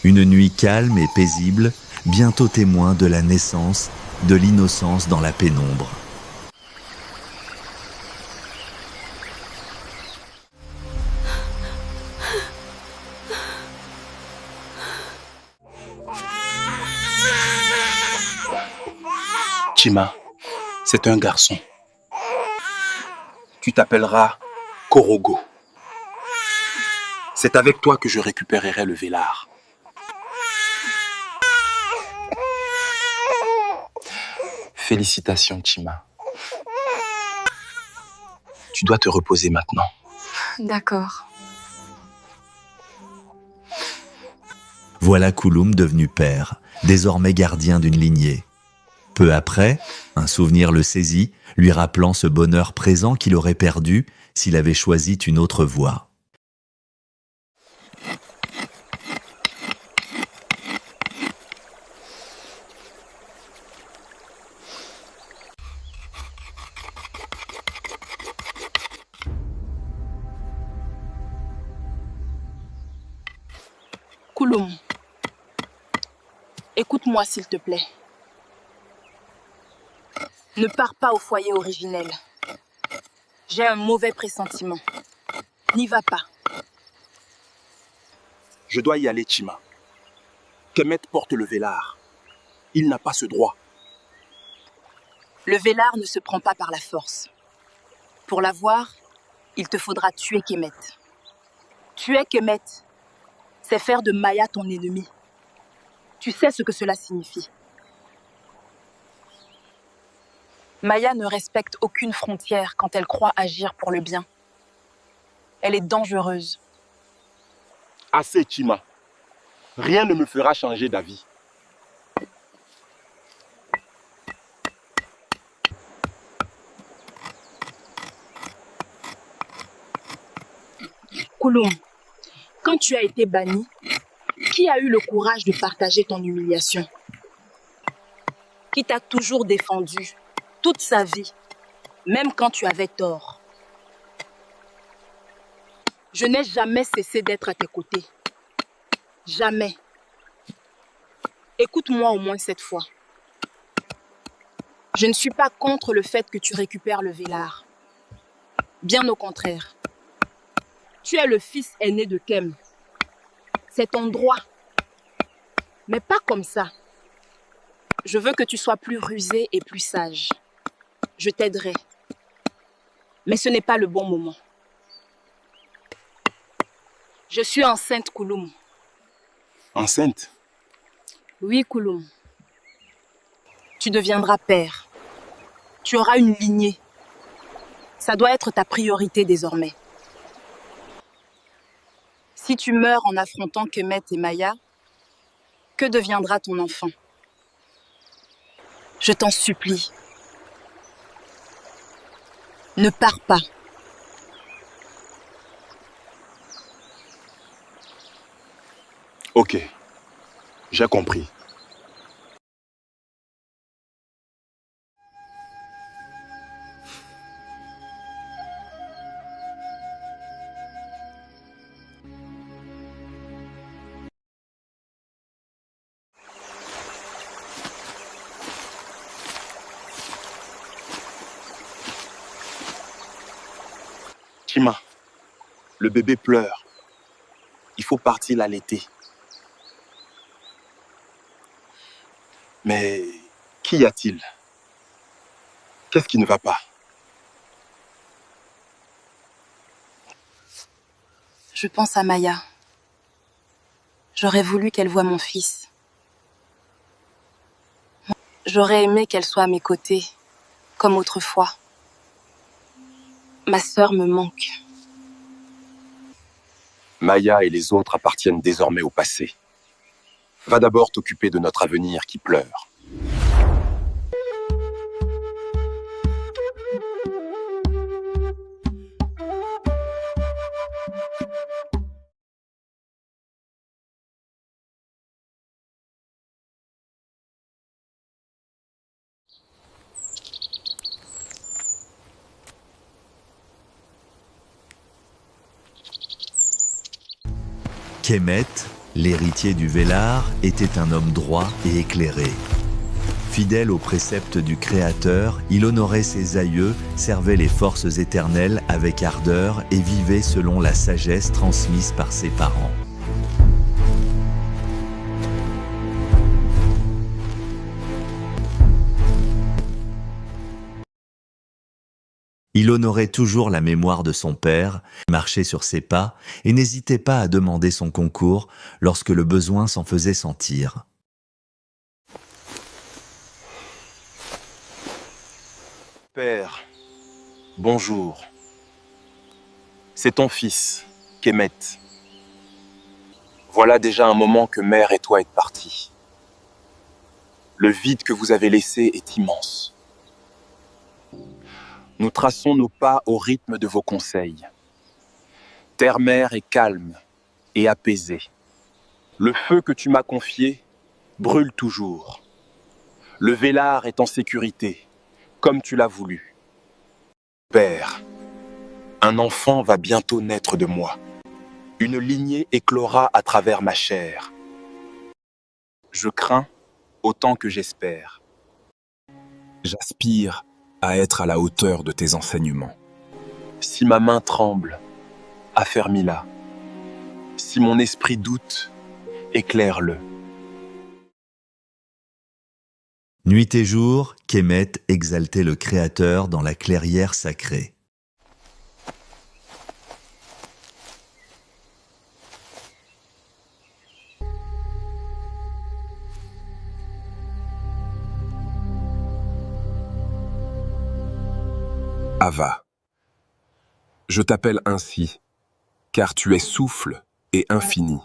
Une nuit calme et paisible, bientôt témoin de la naissance, de l'innocence dans la pénombre. Chima, c'est un garçon. Tu t'appelleras Korogo. C'est avec toi que je récupérerai le vélard. Félicitations, Chima. Tu dois te reposer maintenant. D'accord. Voilà Kouloum devenu père, désormais gardien d'une lignée. Peu après, un souvenir le saisit, lui rappelant ce bonheur présent qu'il aurait perdu s'il avait choisi une autre voie. Kouloum, écoute-moi s'il te plaît. Ne pars pas au foyer originel. J'ai un mauvais pressentiment. N'y va pas. Je dois y aller, Chima. Kemet porte le vélard. Il n'a pas ce droit. Le vélard ne se prend pas par la force. Pour l'avoir, il te faudra tuer Kemet. Tuer Kemet, c'est faire de Maya ton ennemi. Tu sais ce que cela signifie. Maya ne respecte aucune frontière quand elle croit agir pour le bien. Elle est dangereuse. Assez, Chima. Rien ne me fera changer d'avis. Kouloum, quand tu as été banni, qui a eu le courage de partager ton humiliation? Qui t'a toujours défendu toute sa vie, même quand tu avais tort? Je n'ai jamais cessé d'être à tes côtés. Jamais. Écoute-moi au moins cette fois. Je ne suis pas contre le fait que tu récupères le vélard. Bien au contraire. Tu es le fils aîné de Kem. C'est ton droit. Mais pas comme ça. Je veux que tu sois plus rusé et plus sage. Je t'aiderai. Mais ce n'est pas le bon moment. Je suis enceinte, Kouloum. Enceinte? Oui, Kouloum. Tu deviendras père. Tu auras une lignée. Ça doit être ta priorité désormais. Si tu meurs en affrontant Kemet et Maya, que deviendra ton enfant? Je t'en supplie. Ne pars pas. Ok, j'ai compris. Chima, le bébé pleure. Il faut partir l'allaiter. Mais qu'y a-t-il? Qu'est-ce qui ne va pas? Je pense à Maya. J'aurais voulu qu'elle voie mon fils. J'aurais aimé qu'elle soit à mes côtés, comme autrefois. Ma sœur me manque. Maya et les autres appartiennent désormais au passé. Va d'abord t'occuper de notre avenir qui pleure. Kemet, L'héritier du Vélar était un homme droit et éclairé. Fidèle aux préceptes du Créateur, il honorait ses aïeux, servait les forces éternelles avec ardeur et vivait selon la sagesse transmise par ses parents. Il honorait toujours la mémoire de son père, marchait sur ses pas et n'hésitait pas à demander son concours lorsque le besoin s'en faisait sentir. Père, bonjour. C'est ton fils, Kemet. Voilà déjà un moment que mère et toi êtes partis. Le vide que vous avez laissé est immense. Nous traçons nos pas au rythme de vos conseils. Terre-mère est calme et apaisée. Le feu que tu m'as confié brûle toujours. Le Vélar est en sécurité, comme tu l'as voulu. Père, un enfant va bientôt naître de moi. Une lignée éclora à travers ma chair. Je crains autant que j'espère. J'aspire à être à la hauteur de tes enseignements. Si ma main tremble, affermis-la. Si mon esprit doute, éclaire-le. Nuit et jour, Kemet exaltait le Créateur dans la clairière sacrée. Ava, je t'appelle ainsi, car tu es souffle et infini.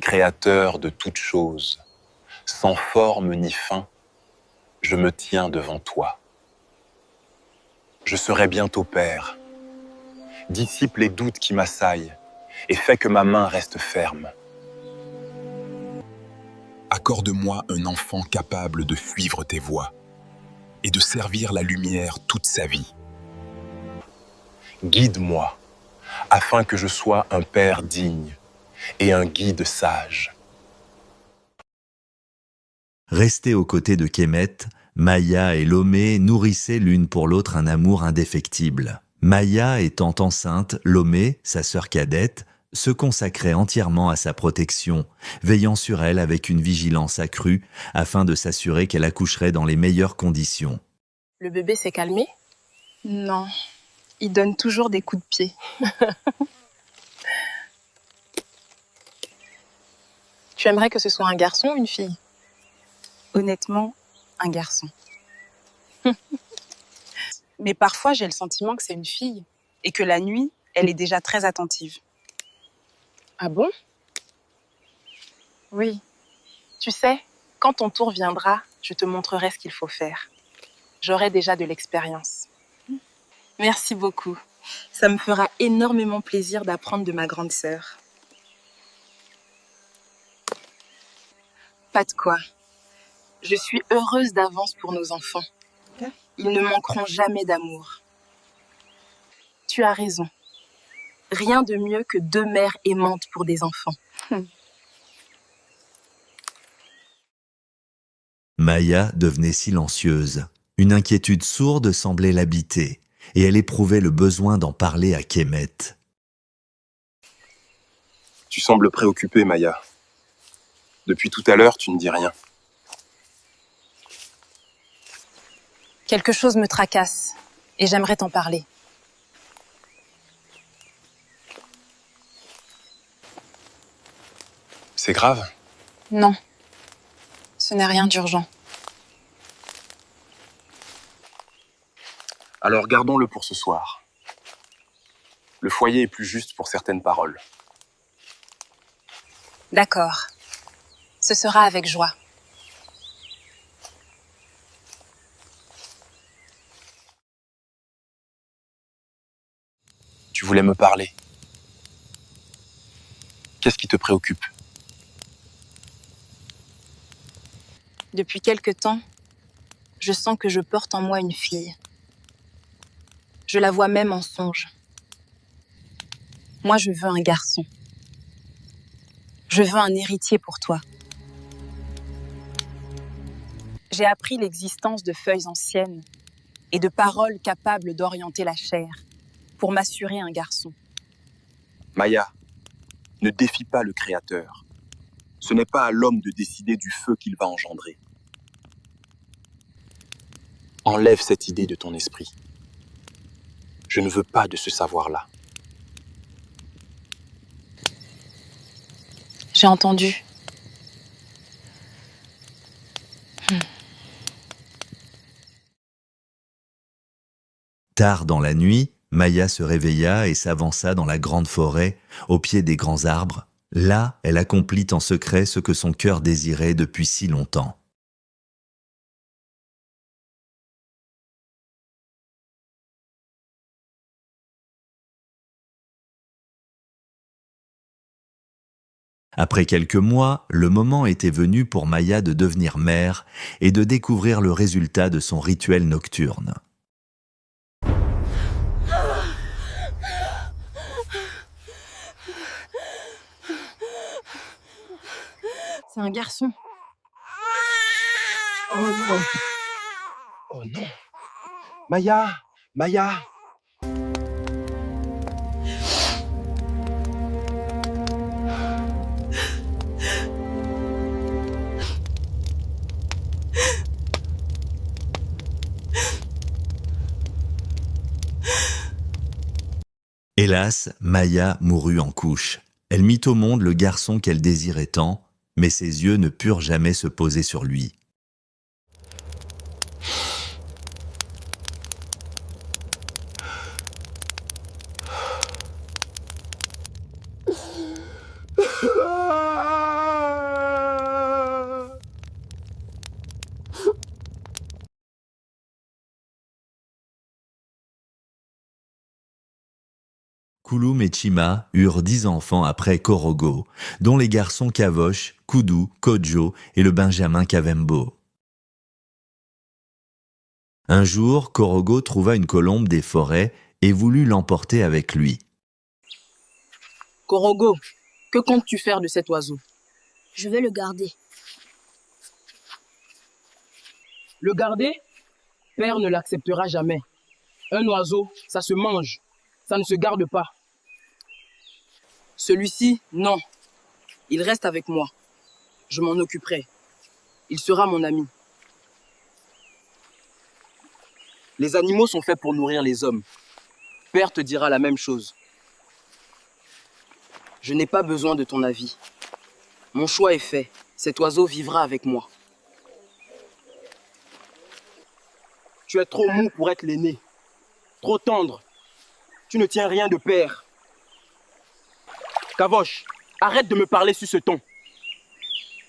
Créateur de toutes choses, sans forme ni fin, je me tiens devant toi. Je serai bientôt père. Dissipe les doutes qui m'assaillent et fais que ma main reste ferme. Accorde-moi un enfant capable de suivre tes voies et de servir la lumière toute sa vie. Guide-moi, afin que je sois un père digne et un guide sage. Restés aux côtés de Kemet, Maya et Lomé nourrissaient l'une pour l'autre un amour indéfectible. Maya étant enceinte, Lomé, sa sœur cadette, se consacrait entièrement à sa protection, veillant sur elle avec une vigilance accrue afin de s'assurer qu'elle accoucherait dans les meilleures conditions. Le bébé s'est calmé? Non, il donne toujours des coups de pied. Tu aimerais que ce soit un garçon ou une fille? Honnêtement, un garçon. Mais parfois, j'ai le sentiment que c'est une fille et que la nuit, elle est déjà très attentive. Ah bon? Oui. Tu sais, quand ton tour viendra, je te montrerai ce qu'il faut faire. J'aurai déjà de l'expérience. Merci beaucoup. Ça me fera énormément plaisir d'apprendre de ma grande sœur. Pas de quoi. Je suis heureuse d'avance pour nos enfants. Ils ne manqueront jamais d'amour. Tu as raison. Rien de mieux que deux mères aimantes pour des enfants. Maya devenait silencieuse. Une inquiétude sourde semblait l'habiter, et elle éprouvait le besoin d'en parler à Kemet. Tu sembles préoccupée, Maya. Depuis tout à l'heure, tu ne dis rien. Quelque chose me tracasse et j'aimerais t'en parler. C'est grave? Non, ce n'est rien d'urgent. Alors gardons-le pour ce soir. Le foyer est plus juste pour certaines paroles. D'accord. Ce sera avec joie. Tu voulais me parler. Qu'est-ce qui te préoccupe? Depuis quelque temps, je sens que je porte en moi une fille. Je la vois même en songe. Moi, je veux un garçon. Je veux un héritier pour toi. J'ai appris l'existence de feuilles anciennes et de paroles capables d'orienter la chair pour m'assurer un garçon. Maya, ne défie pas le Créateur. Ce n'est pas à l'homme de décider du feu qu'il va engendrer. Enlève cette idée de ton esprit. Je ne veux pas de ce savoir-là. J'ai entendu. Tard dans la nuit, Maya se réveilla et s'avança dans la grande forêt, au pied des grands arbres. Là, elle accomplit en secret ce que son cœur désirait depuis si longtemps. Après quelques mois, le moment était venu pour Maya de devenir mère et de découvrir le résultat de son rituel nocturne. C'est un garçon. Oh non! Oh non! Maya! Maya! Hélas, Maya mourut en couche. Elle mit au monde le garçon qu'elle désirait tant, mais ses yeux ne purent jamais se poser sur lui. Kouloum et Chima eurent 10 enfants après Korogo, dont les garçons Kavosh, Koudou, Kodjo et le benjamin Kavembo. Un jour, Korogo trouva une colombe des forêts et voulut l'emporter avec lui. Korogo, que comptes-tu faire de cet oiseau? Je vais le garder. Le garder? Père ne l'acceptera jamais. Un oiseau, ça se mange, ça ne se garde pas. Celui-ci, non. Il reste avec moi. Je m'en occuperai. Il sera mon ami. Les animaux sont faits pour nourrir les hommes. Père te dira la même chose. Je n'ai pas besoin de ton avis. Mon choix est fait. Cet oiseau vivra avec moi. Tu es trop mou pour être l'aîné. Trop tendre. Tu ne tiens rien de père. Kavosh, arrête de me parler sur ce ton.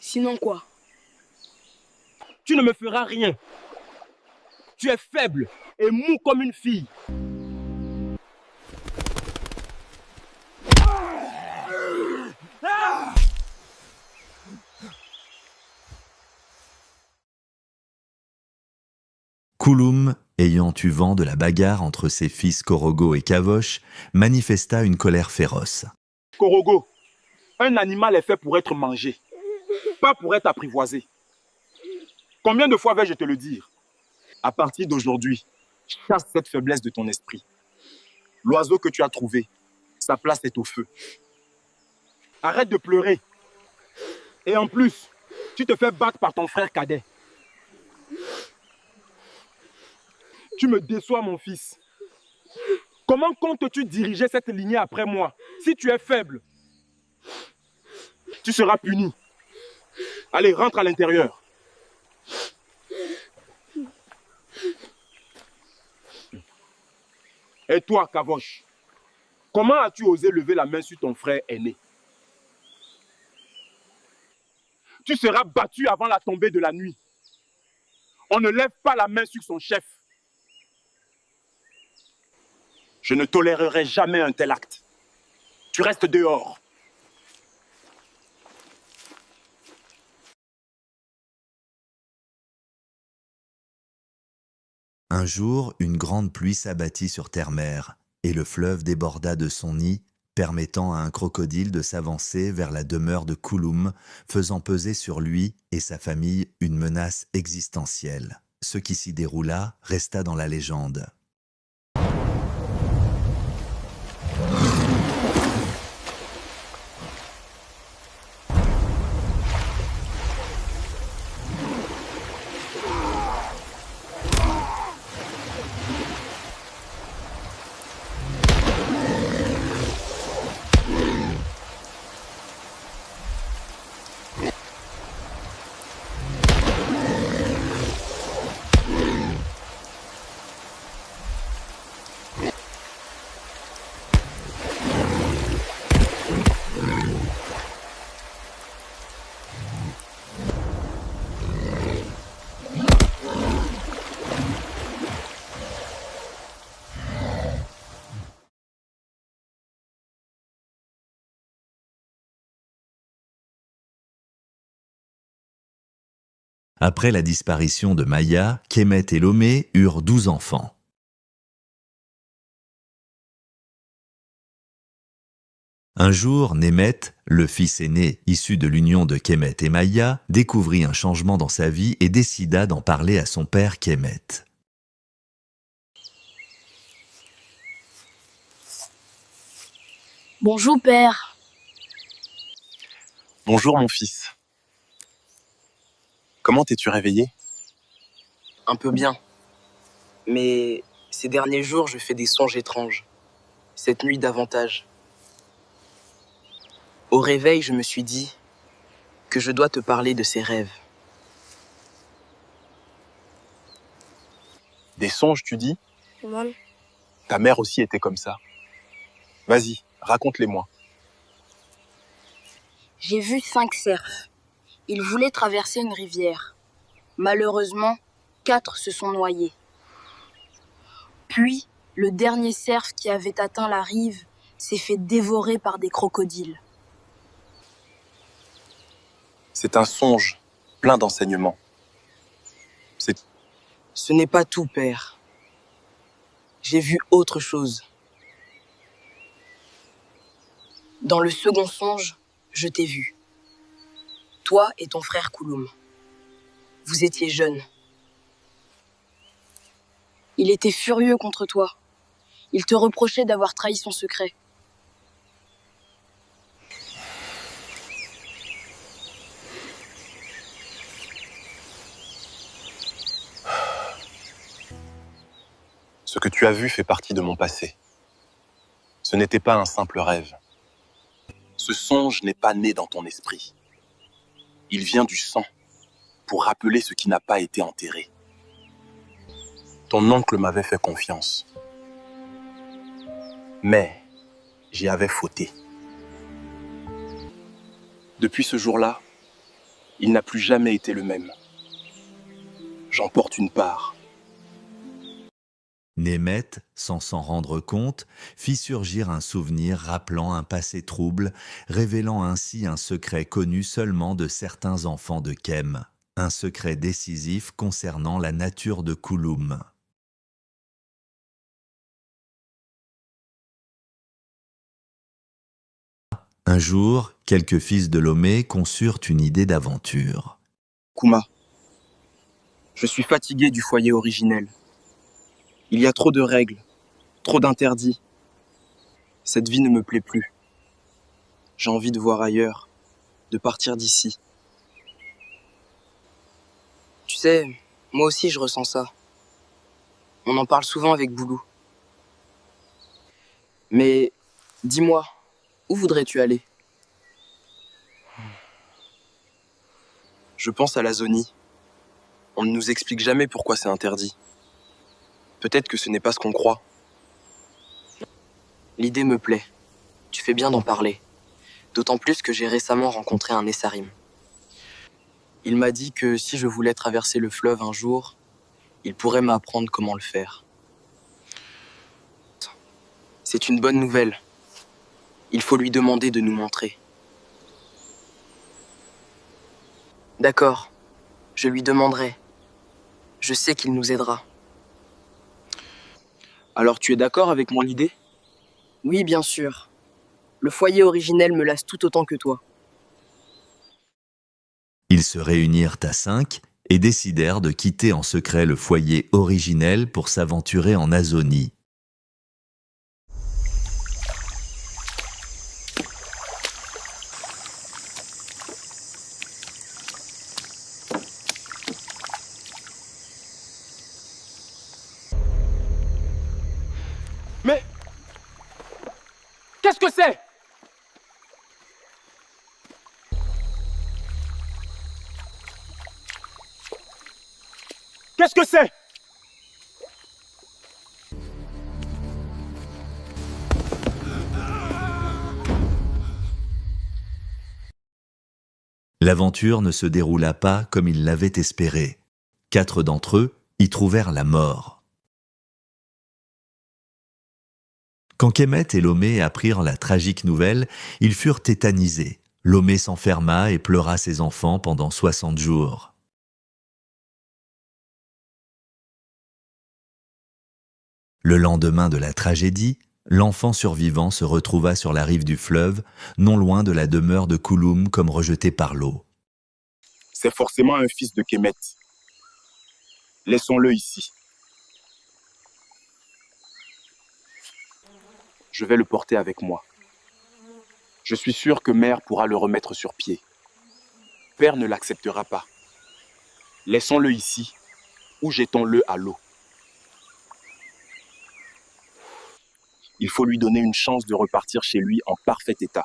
Sinon quoi? Tu ne me feras rien. Tu es faible et mou comme une fille. Kouloum, ayant eu vent de la bagarre entre ses fils Korogo et Kavosh, manifesta une colère féroce. Korogo, un animal est fait pour être mangé, pas pour être apprivoisé. Combien de fois vais-je te le dire? À partir d'aujourd'hui, chasse cette faiblesse de ton esprit. L'oiseau que tu as trouvé, sa place est au feu. Arrête de pleurer. Et en plus, tu te fais battre par ton frère cadet. Tu me déçois, mon fils. Comment comptes-tu diriger cette lignée après moi? Si tu es faible, tu seras puni. Allez, rentre à l'intérieur. Et toi, Kavosh, comment as-tu osé lever la main sur ton frère aîné? Tu seras battu avant la tombée de la nuit. On ne lève pas la main sur son chef. Je ne tolérerai jamais un tel acte. Tu restes dehors. Un jour, une grande pluie s'abattit sur Terre-Mère, et le fleuve déborda de son nid, permettant à un crocodile de s'avancer vers la demeure de Kouloum, faisant peser sur lui et sa famille une menace existentielle. Ce qui s'y déroula resta dans la légende. Après la disparition de Maya, Kemet et Lomé eurent 12 enfants. Un jour, Német, le fils aîné issu de l'union de Kemet et Maya, découvrit un changement dans sa vie et décida d'en parler à son père Kemet. Bonjour, père. Bonjour mon fils. Comment t'es-tu réveillé? Un peu bien. Mais ces derniers jours, je fais des songes étranges. Cette nuit davantage. Au réveil, je me suis dit que je dois te parler de ces rêves. Des songes, tu dis? Maman. Ta mère aussi était comme ça. Vas-y, raconte-les-moi. J'ai vu 5 cerfs. Ils voulaient traverser une rivière. Malheureusement, 4 se sont noyés. Puis, le dernier cerf qui avait atteint la rive s'est fait dévorer par des crocodiles. C'est un songe plein d'enseignements. Ce n'est pas tout, père. J'ai vu autre chose. Dans le second songe, je t'ai vu. Toi et ton frère Kouloum. Vous étiez jeunes. Il était furieux contre toi. Il te reprochait d'avoir trahi son secret. Ce que tu as vu fait partie de mon passé. Ce n'était pas un simple rêve. Ce songe n'est pas né dans ton esprit. Il vient du sang, pour rappeler ce qui n'a pas été enterré. Ton oncle m'avait fait confiance. Mais j'y avais fauté. Depuis ce jour-là, il n'a plus jamais été le même. J'en porte une part. Német, sans s'en rendre compte, fit surgir un souvenir rappelant un passé trouble, révélant ainsi un secret connu seulement de certains enfants de Kem, un secret décisif concernant la nature de Kouloum. Un jour, quelques fils de Lomé conçurent une idée d'aventure. Kouma, je suis fatigué du foyer originel. Il y a trop de règles, trop d'interdits. Cette vie ne me plaît plus. J'ai envie de voir ailleurs, de partir d'ici. Tu sais, moi aussi je ressens ça. On en parle souvent avec Boulou. Mais dis-moi, où voudrais-tu aller? Je pense à la Zonie. On ne nous explique jamais pourquoi c'est interdit. Peut-être que ce n'est pas ce qu'on croit. L'idée me plaît. Tu fais bien d'en parler. D'autant plus que j'ai récemment rencontré un Essarim. Il m'a dit que si je voulais traverser le fleuve un jour, il pourrait m'apprendre comment le faire. C'est une bonne nouvelle. Il faut lui demander de nous montrer. D'accord, je lui demanderai. Je sais qu'il nous aidera. Alors tu es d'accord avec mon idée? Oui, bien sûr. Le foyer originel me lasse tout autant que toi. Ils se réunirent à 5 et décidèrent de quitter en secret le foyer originel pour s'aventurer en Azonie. Mais qu'est-ce que c'est? Qu'est-ce que c'est? L'aventure ne se déroula pas comme ils l'avaient espéré. 4 d'entre eux y trouvèrent la mort. Quand Kemet et Lomé apprirent la tragique nouvelle, ils furent tétanisés. Lomé s'enferma et pleura ses enfants pendant 60 jours. Le lendemain de la tragédie, l'enfant survivant se retrouva sur la rive du fleuve, non loin de la demeure de Kouloum comme rejeté par l'eau. C'est forcément un fils de Kemet. Laissons-le ici. Je vais le porter avec moi. Je suis sûr que Mère pourra le remettre sur pied. Père ne l'acceptera pas. Laissons-le ici ou jetons-le à l'eau. Il faut lui donner une chance de repartir chez lui en parfait état.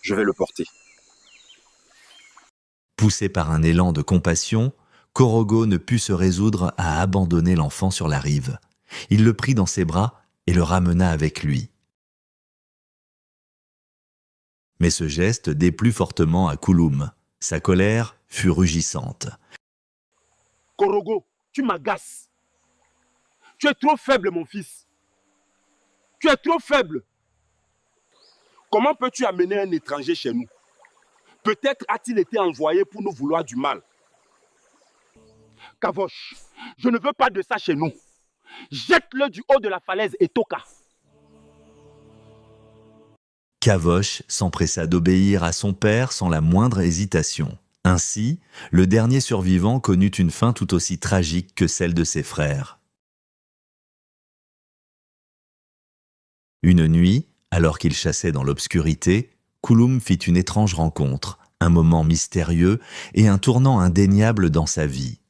Je vais le porter. Poussé par un élan de compassion, Korogo ne put se résoudre à abandonner l'enfant sur la rive. Il le prit dans ses bras et le ramena avec lui. Mais ce geste déplut fortement à Kouloum. Sa colère fut rugissante. Korogo, tu m'agaces. Tu es trop faible, mon fils. Tu es trop faible. Comment peux-tu amener un étranger chez nous? Peut-être a-t-il été envoyé pour nous vouloir du mal. Kavosh, je ne veux pas de ça chez nous. Jette-le du haut de la falaise et toka. Kavosh s'empressa d'obéir à son père sans la moindre hésitation. Ainsi, le dernier survivant connut une fin tout aussi tragique que celle de ses frères. Une nuit, alors qu'il chassait dans l'obscurité, Kouloum fit une étrange rencontre, un moment mystérieux et un tournant indéniable dans sa vie.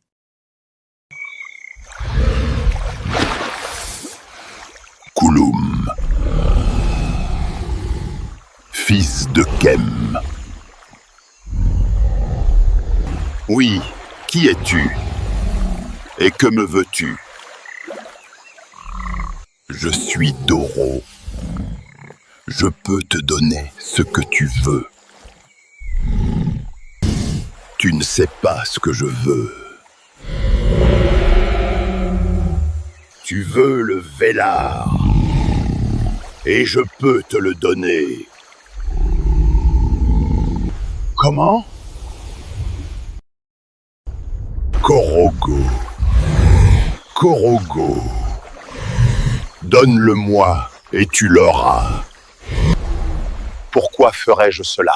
Kouloum, fils de Kem. Oui, qui es-tu? Et que me veux-tu? Je suis Doro. Je peux te donner ce que tu veux. Tu ne sais pas ce que je veux. Tu veux le Vélar. Et je peux te le donner. Comment? Korogo. Korogo. Donne-le-moi et tu l'auras. Pourquoi ferais-je cela?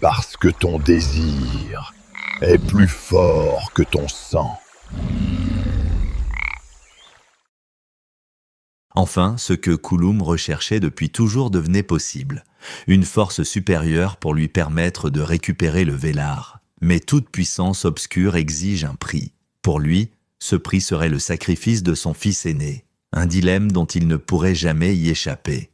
Parce que ton désir est plus fort que ton sang. Enfin, ce que Kouloum recherchait depuis toujours devenait possible. Une force supérieure pour lui permettre de récupérer le Vélar. Mais toute puissance obscure exige un prix. Pour lui, ce prix serait le sacrifice de son fils aîné. Un dilemme dont il ne pourrait jamais y échapper.